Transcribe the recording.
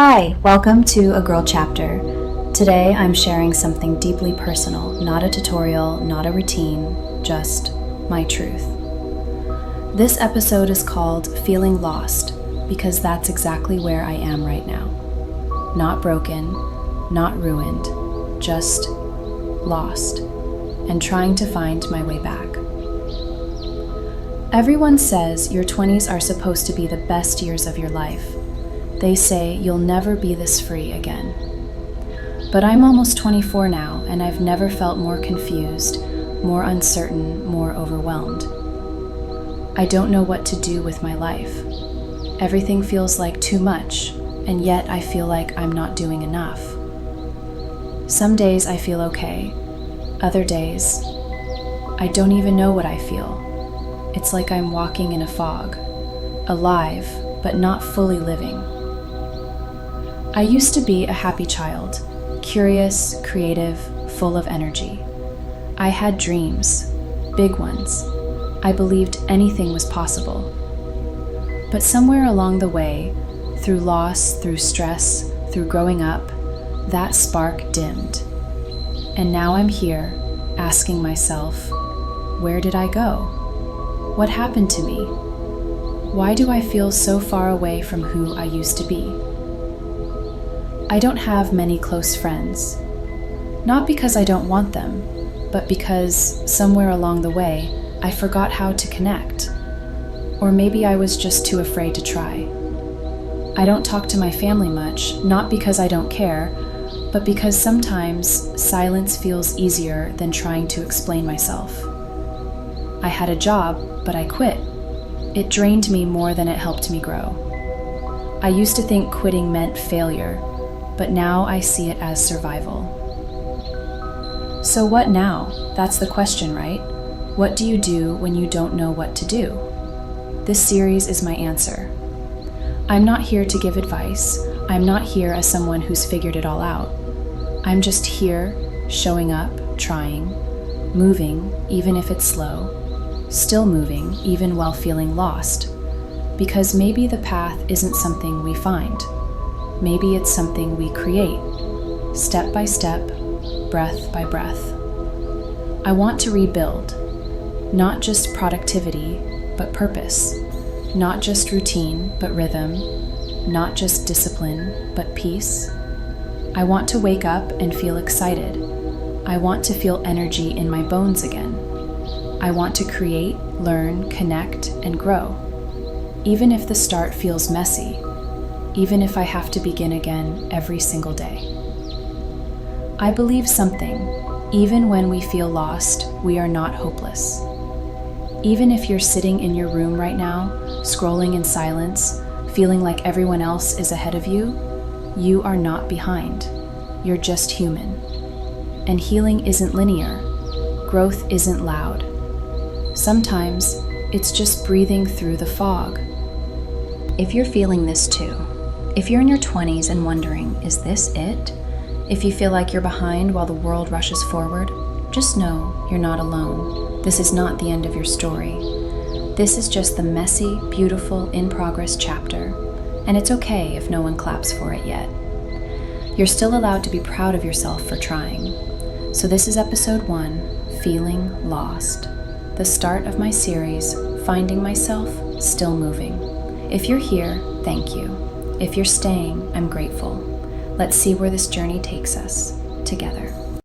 Hi, welcome to A Girl Chapter. Today I'm sharing something deeply personal, not a tutorial, not a routine, just my truth. This episode is called Feeling Lost because that's exactly where I am right now. Not broken, not ruined, just lost and trying to find my way back. Everyone says your 20s are supposed to be the best years of your life. They say you'll never be this free again. But I'm almost 24 now, and I've never felt more confused, more uncertain, more overwhelmed. I don't know what to do with my life. Everything feels like too much, and yet I feel like I'm not doing enough. Some days I feel okay. Other days, I don't even know what I feel. It's like I'm walking in a fog, alive, but not fully living. I used to be a happy child, curious, creative, full of energy. I had dreams, big ones. I believed anything was possible. But somewhere along the way, through loss, through stress, through growing up, that spark dimmed. And now I'm here, asking myself, where did I go? What happened to me? Why do I feel so far away from who I used to be? I don't have many close friends. Not because I don't want them, but because somewhere along the way, I forgot how to connect. Or maybe I was just too afraid to try. I don't talk to my family much, not because I don't care, but because sometimes silence feels easier than trying to explain myself. I had a job, but I quit. It drained me more than it helped me grow. I used to think quitting meant failure, but now I see it as survival. So what now? That's the question, right? What do you do when you don't know what to do? This series is my answer. I'm not here to give advice. I'm not here as someone who's figured it all out. I'm just here, showing up, trying, moving, even if it's slow, still moving, even while feeling lost. Because maybe the path isn't something we find. Maybe it's something we create, step by step, breath by breath. I want to rebuild, not just productivity, but purpose, not just routine, but rhythm, not just discipline, but peace. I want to wake up and feel excited. I want to feel energy in my bones again. I want to create, learn, connect, and grow, even if the start feels messy. Even if I have to begin again every single day. I believe something. Even when we feel lost, we are not hopeless. Even if you're sitting in your room right now, scrolling in silence, feeling like everyone else is ahead of you, you are not behind. You're just human. And healing isn't linear. Growth isn't loud. Sometimes it's just breathing through the fog. If you're feeling this too, if you're in your 20s and wondering, is this it? If you feel like you're behind while the world rushes forward, just know you're not alone. This is not the end of your story. This is just the messy, beautiful, in-progress chapter, and it's okay if no one claps for it yet. You're still allowed to be proud of yourself for trying. So this is episode 1, Feeling Lost, the start of my series, Finding Myself, Still Moving. If you're here, thank you. If you're staying, I'm grateful. Let's see where this journey takes us together.